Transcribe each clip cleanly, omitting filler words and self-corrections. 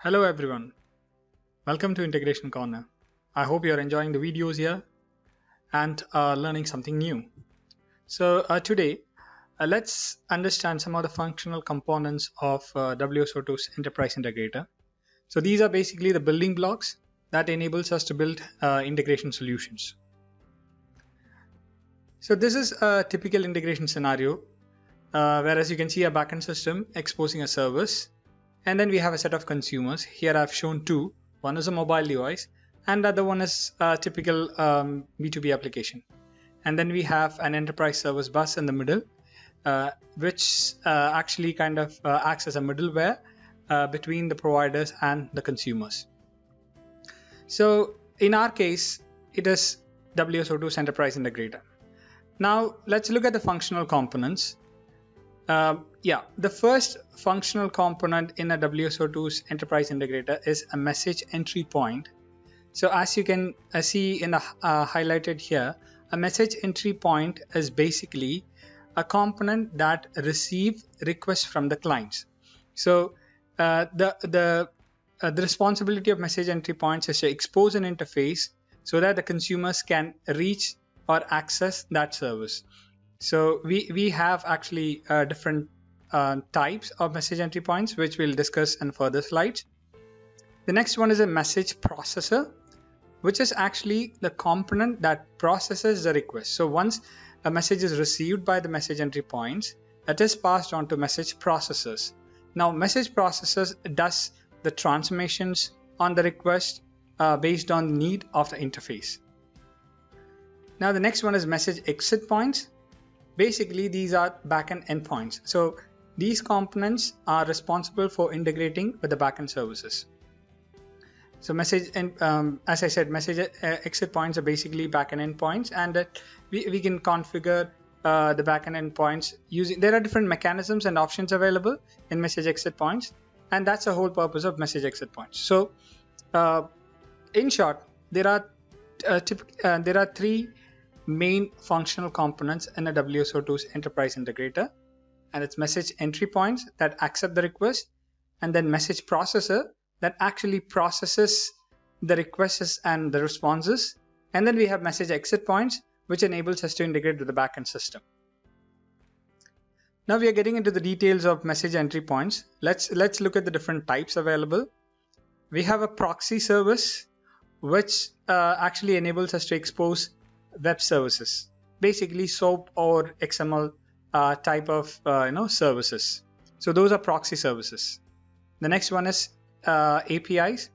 Hello everyone, welcome to Integration Corner. I hope you're enjoying the videos here and learning something new. So today, let's understand some of the functional components of WSO2's Enterprise Integrator. So these are basically the building blocks that enables us to build integration solutions. So this is a typical integration scenario, whereas you can see a backend system exposing a service. And then we have a set of consumers. Here I've shown two. One is a mobile device and the other one is a typical B2B application. And then we have an enterprise service bus in the middle, which actually kind of acts as a middleware between the providers and the consumers. So in our case, it is WSO2's Enterprise Integrator. Now let's look at the functional components. The first functional component in a WSO2's Enterprise Integrator is a message entry point. So as you can see in the highlighted here, a message entry point is basically a component that receives requests from the clients. So the responsibility of message entry points is to expose an interface so that the consumers can reach or access that service. So we have actually different types of message entry points, which we'll discuss in further slides. The next one is a message processor, which is actually the component that processes the request. So once a message is received by the message entry points, it is passed on to message processors. Now message processors does the transformations on the request based on the need of the interface. Now the next one is message exit points. Basically, these are backend endpoints. So these components are responsible for integrating with the backend services. So message and as I said, message exit points are basically backend endpoints, and we can configure the backend endpoints using. There are different mechanisms and options available in message exit points, and that's the whole purpose of message exit points. So in short, there are three main functional components in a WSO2's Enterprise Integrator, and it's message entry points that accept the request, and then message processor that actually processes the requests and the responses, and then we have message exit points, which enables us to integrate with the backend system. Now we are getting into the details of message entry points. Let's look at the different types available. We have a proxy service, which actually enables us to expose web services, basically SOAP or XML type of services. So those are proxy services. The next one is APIs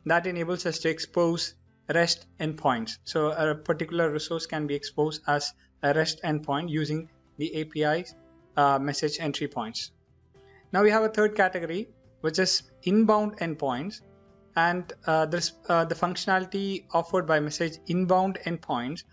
that enables us to expose REST endpoints. So a particular resource can be exposed as a REST endpoint using the APIs message entry points. Now we have a third category, which is inbound endpoints, and the functionality offered by message inbound endpoints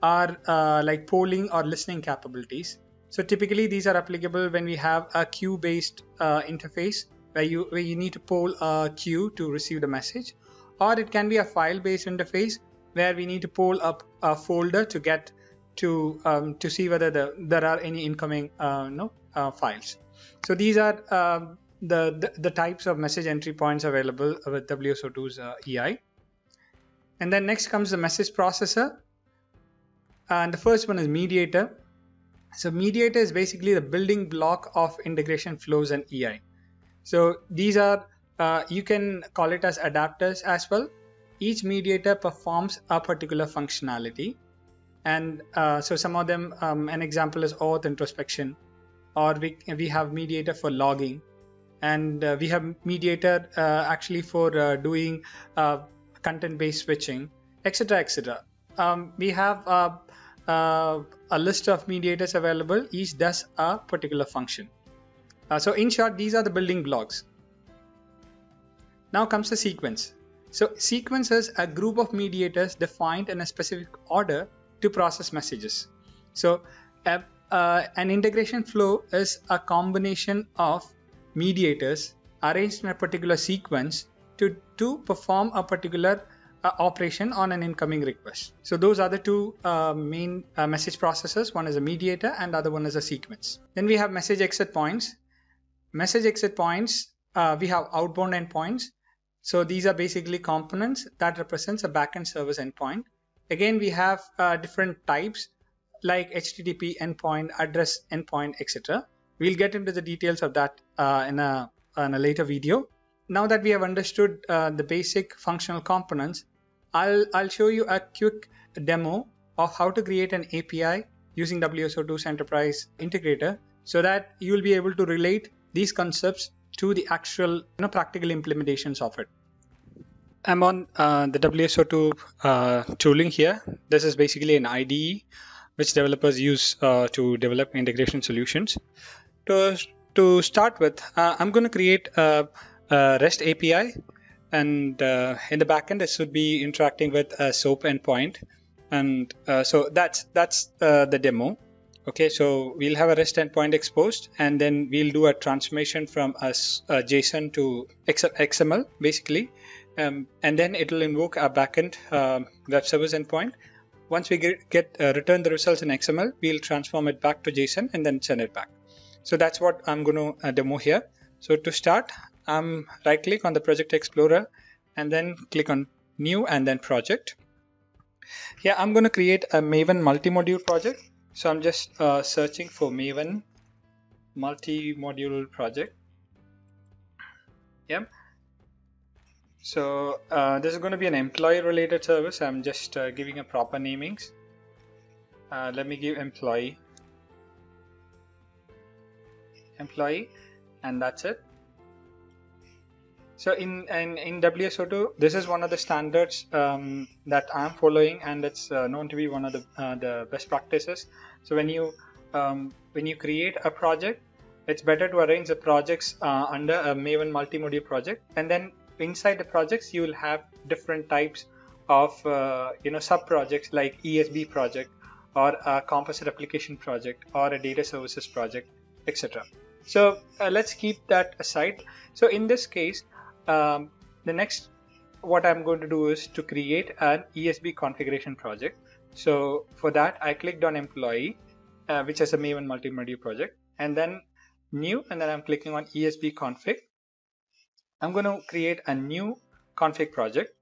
are like polling or listening capabilities. So typically these are applicable when we have a queue-based interface where you need to poll a queue to receive the message, or it can be a file-based interface where we need to poll up a folder to get to see whether there are any incoming files. So these are the types of message entry points available with WSO2's EI. And then next comes the message processor. And the first one is mediator. So mediator is basically the building block of integration flows and EI. So these are, you can call it as adapters as well. Each mediator performs a particular functionality. And so some of them, an example is auth introspection, or we have mediator for logging. And we have mediator actually for doing content-based switching, etc., etc. We have a list of mediators available. Each does a particular function. So in short, these are the building blocks. Now comes the sequence. So sequence is a group of mediators defined in a specific order to process messages. So an integration flow is a combination of mediators arranged in a particular sequence to perform a particular operation on an incoming request. So those are the two main message processors. One is a mediator and the other one is a sequence. Then we have message exit points. Message exit points, we have outbound endpoints So these are basically components that represents a backend service endpoint. Again, we have different types like HTTP endpoint, address endpoint, etc. We'll get into the details of that in a later video. Now that we have understood the basic functional components, I'll show you a quick demo of how to create an API using WSO2's Enterprise Integrator so that you will be able to relate these concepts to the actual practical implementations of it. I'm on the WSO2 tooling here. This is basically an IDE which developers use to develop integration solutions. To start with, I'm going to create a REST API, and in the backend this would be interacting with a SOAP endpoint, and so that's the demo. Okay, so we'll have a REST endpoint exposed, and then we'll do a transformation from a JSON to XML basically, and then it will invoke a backend web service endpoint. Once we return the results in XML, we'll transform it back to JSON and then send it back. So that's what I'm going to demo here. So to start, right click on the project explorer and then click on new and then project. Here I'm going to create a Maven multi-module project. So I'm just searching for Maven multi-module project. Yep. So this is going to be an employee related service. I'm just giving a proper namings. Let me give employee, and that's it. So in WSO2, this is one of the standards that I'm following, and it's known to be one of the best practices. So when you create a project, it's better to arrange the projects under a Maven multi-module project, and then inside the projects you will have different types of sub projects like ESB project or a composite application project or a data services project, etc. So let's keep that aside. So in this case, the next what I'm going to do is to create an ESB configuration project. So for that I clicked on employee, which is a Maven multi-module project, and then new, and then I'm clicking on ESB config. I'm going to create a new config project,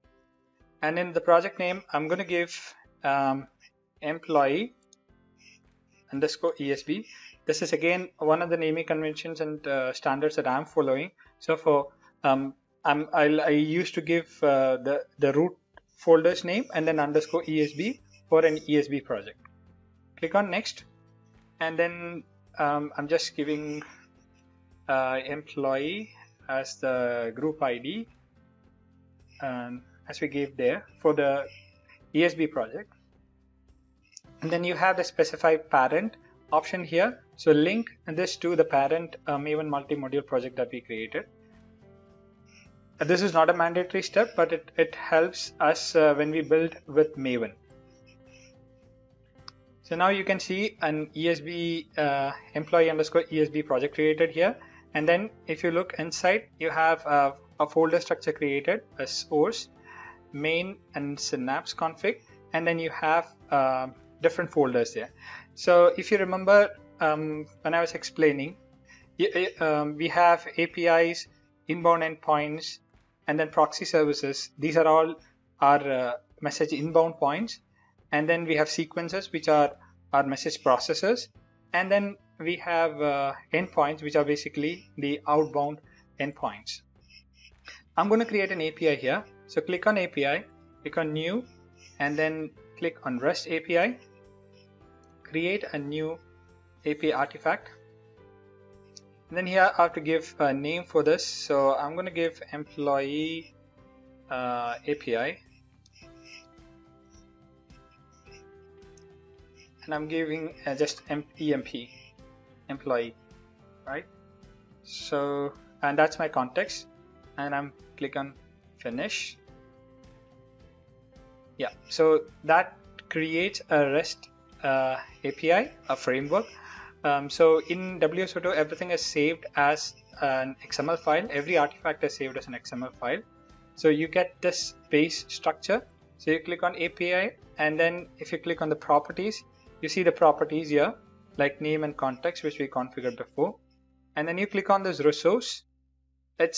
and in the project name I'm going to give employee underscore ESB. This is again one of the naming conventions and standards that I'm following. So for I used to give the root folder's name and then underscore ESB for an ESB project. Click on next, and then I'm just giving employee as the group ID, as we gave there for the ESB project. And then you have the specify parent option here. So link this to the parent Maven multi-module project that we created. This is not a mandatory step, but it helps us when we build with Maven. So now you can see an ESB employee underscore ESB project created here. And then if you look inside, you have a folder structure created as source, main, and synapse config. And then you have different folders there. So if you remember when I was explaining, we have APIs, inbound endpoints, and then proxy services. These are all our message inbound points. And then we have sequences, which are our message processors. And then we have endpoints, which are basically the outbound endpoints. I'm going to create an API here. So click on API, click on new, and then click on REST API. Create a new API artifact. And then here I have to give a name for this. So I'm going to give employee API. And I'm giving just EMP, employee, right? So, and that's my context, and I'm click on finish. Yeah, so that creates a REST API, a framework. So in WSO2, everything is saved as an XML file. Every artifact is saved as an XML file. So you get this base structure. So you click on API, and then if you click on the properties, you see the properties here, like name and context, which we configured before. And then you click on this resource, it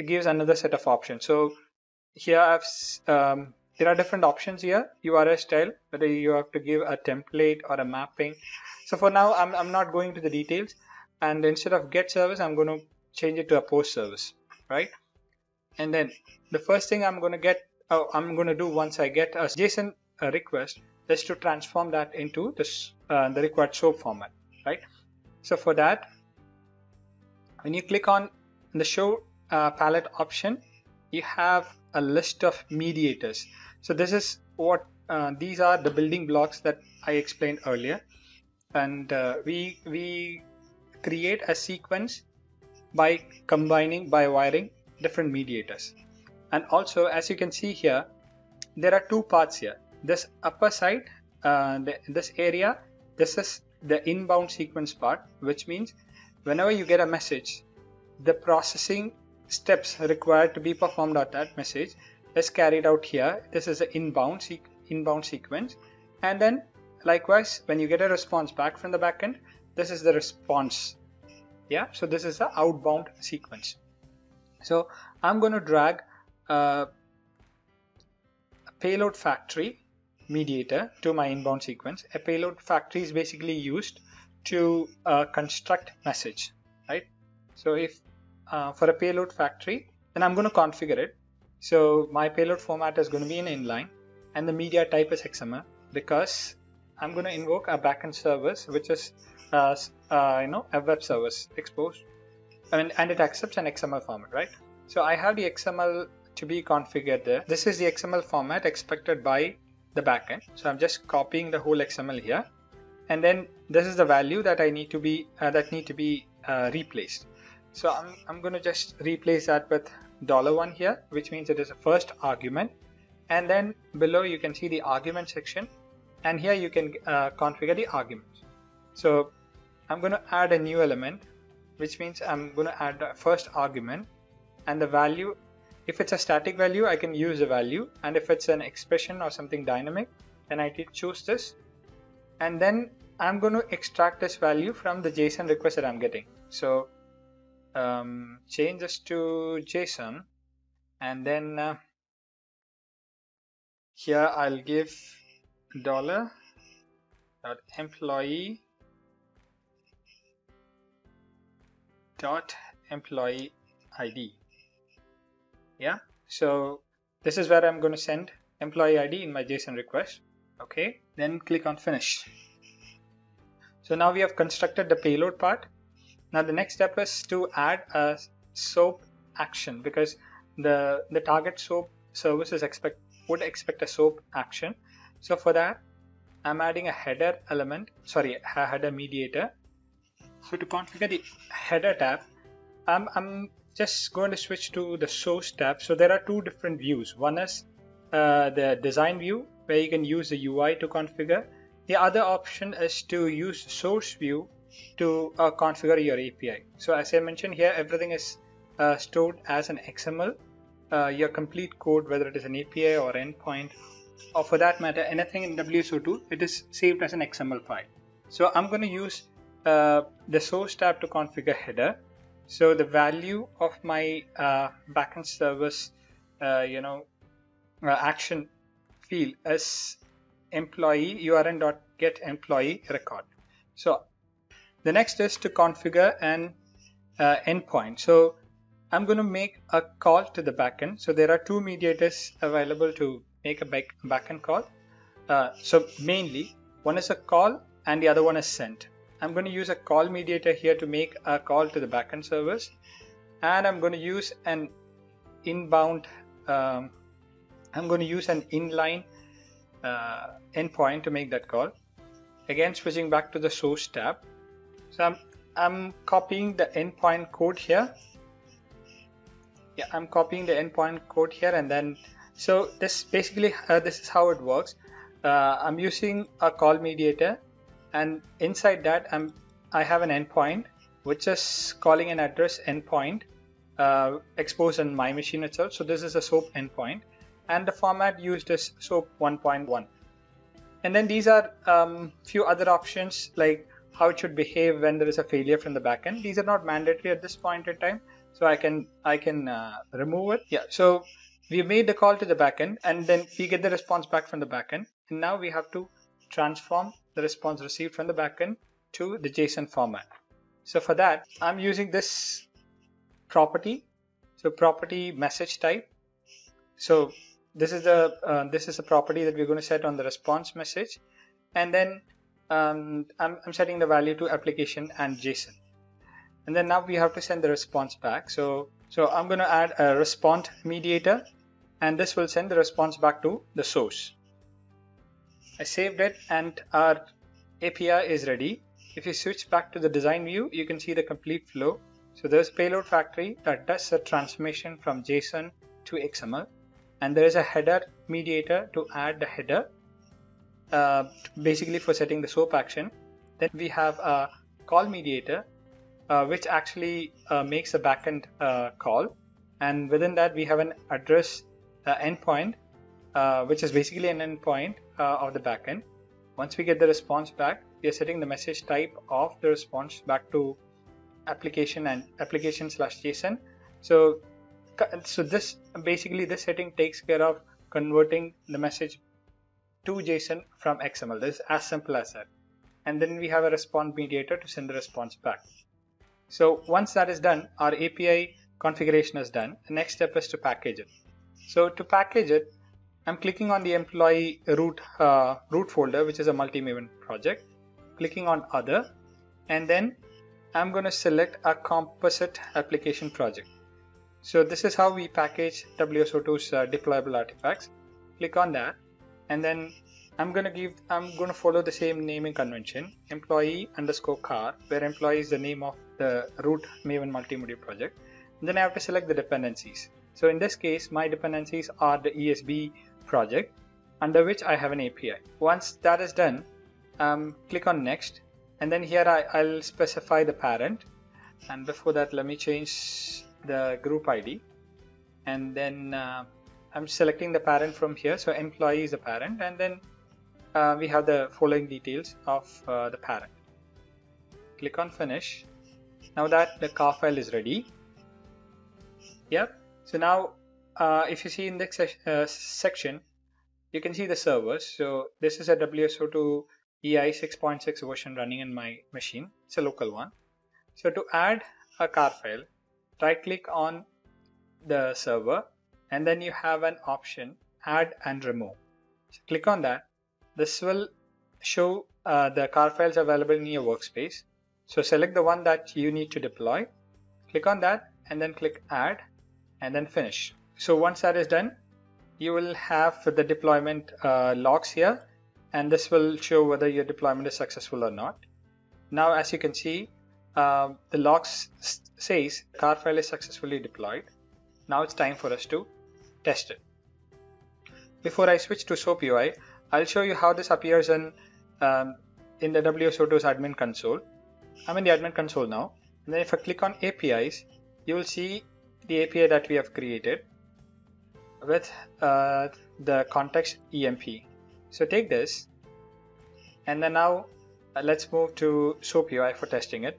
gives another set of options. So here there are different options here. URL style, whether you have to give a template or a mapping. So for now, I'm not going to the details, and instead of get service, I'm going to change it to a post service, right? And then the first thing I'm going to do once I get a JSON request is to transform that into this the required SOAP format, right? So for that, when you click on the show palette option, you have a list of mediators. So this is what these are the building blocks that I explained earlier, and we create a sequence by wiring different mediators. And also, as you can see here, there are two parts here. This upper side, this area, this is the inbound sequence part, which means whenever you get a message, the processing steps required to be performed on that message is carried out here. This is the inbound sequence, and then likewise, when you get a response back from the backend, this is the response. Yeah, so this is the outbound sequence. So I'm going to drag a payload factory mediator to my inbound sequence. A payload factory is basically used to construct message, right? So if for a payload factory, then I'm going to configure it. So my payload format is going to be an inline, and the media type is XML, because I'm going to invoke a backend service, which is a web service exposed, and it accepts an XML format, right? So I have the XML to be configured there. This is the XML format expected by the backend. So I'm just copying the whole XML here, and then this is the value that I need to be replaced. So I'm going to just replace that with $1 here, which means it is a first argument. And then below you can see the argument section, and here you can configure the arguments. So I'm going to add a new element, which means I'm going to add the first argument, and the value, if it's a static value, I can use the value, and if it's an expression or something dynamic, then I can choose this. And then I'm going to extract this value from the JSON request that I'm getting. So change this to JSON, and then here I'll give $employee employee ID. Yeah, so this is where I'm going to send employee ID in my JSON request. Okay, then click on finish. So now we have constructed the payload part. Now the next step is to add a SOAP action, because the target SOAP service would expect a SOAP action. So for that, I'm adding a header mediator. So to configure the header tab, I'm just going to switch to the source tab. So there are two different views. One is the design view, where you can use the UI to configure. The other option is to use source view to configure your API. So as I mentioned here, everything is stored as an XML. Your complete code, whether it is an API or endpoint, or for that matter anything in WSO2, it is saved as an XML file. So I'm going to use the source tab to configure header. So the value of my backend service action field is employee urn.get employee record. So the next is to configure an endpoint. So I'm going to make a call to the backend. So there are two mediators available to make a backend call. So mainly one is a call and the other one is sent. I'm going to use a call mediator here to make a call to the backend service, and I'm going to use an inbound. I'm going to use an inline endpoint to make that call. Again, switching back to the source tab. So I'm copying the endpoint code here. Yeah, I'm copying the endpoint code here, and then so this basically this is how it works. I'm using a call mediator, and inside that I have an endpoint which is calling an address endpoint exposed on my machine itself. So this is a SOAP endpoint, and the format used is SOAP 1.1. And then these are few other options, like how it should behave when there is a failure from the backend. These are not mandatory at this point in time, so I can remove it. Yeah. So we made the call to the backend and then we get the response back from the backend. And now we have to transform the response received from the backend to the JSON format. So for that, I'm using this property. So property message type. So this is a property that we're going to set on the response message, and then I'm setting the value to application and JSON. And then now we have to send the response back. So I'm going to add a response mediator, and this will send the response back to the source. I saved it and our API is ready. If you switch back to the design view, you can see the complete flow. So there's payload factory that does a transformation from JSON to XML, and there is a header mediator to add the header, basically for setting the SOAP action. Then we have a call mediator, which actually makes a backend call, and within that we have an address endpoint, which is basically an endpoint of the backend. Once we get the response back, we are setting the message type of the response back to application and application/JSON. So this setting takes care of converting the message to JSON from XML. This is as simple as that. And then we have a response mediator to send the response back. So once that is done, our API configuration is done. The next step is to package it. So to package it, I'm clicking on the employee root folder, which is a multi-Maven project, clicking on other, and then I'm going to select a composite application project. So this is how we package WSO2's deployable artifacts. Click on that, and then I'm going to follow the same naming convention, employee_car, where employee is the name of the root Maven multi-module project. And then I have to select the dependencies. So in this case, my dependencies are the ESB project, under which I have an API. Once that is done, click on next, and then here I'll specify the parent. And before that, let me change the group ID, and then I'm selecting the parent from here. So employee is the parent, and then we have the following details of the parent. Click on finish. Now that the car file is ready. Yep. So now if you see in this section, you can see the servers. So this is a WSO2 EI 6.6 version running in my machine. It's a local one. So to add a car file, right click on the server, and then you have an option add and remove. So click on that. This will show the car files available in your workspace. So select the one that you need to deploy, click on that, and then click add, and then finish. So once that is done, you will have the deployment logs here, and this will show whether your deployment is successful or not. Now as you can see, the logs says car file is successfully deployed. Now it's time for us to test it. Before I switch to SOAP UI, I'll show you how this appears in the WSO2's admin console. I'm in the admin console now, and then if I click on APIs, you will see the API that we have created with the context EMP. So take this, and then now let's move to SOAP UI for testing it.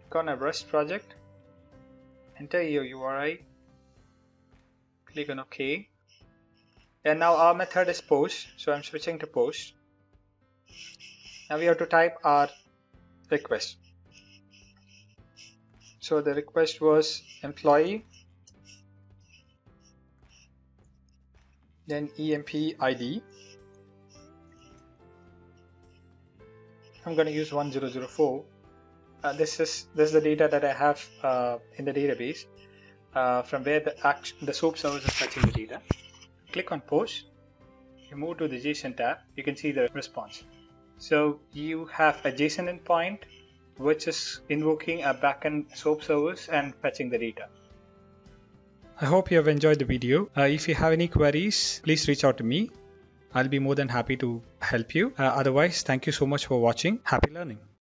Click on a Rust project, enter your URI, click on OK, and now our method is post, so I'm switching to post. Now we have to type our request. So the request was employee, then EMP ID. I'm going to use 1004. This is the data that I have in the database, from where the SOAP service is fetching the data. Click on post. You move to the JSON tab. You can see the response. So you have a JSON endpoint which is invoking a backend SOAP service and fetching the data. I hope you have enjoyed the video. If you have any queries, please reach out to me. I'll be more than happy to help you. Otherwise, thank you so much for watching. Happy learning.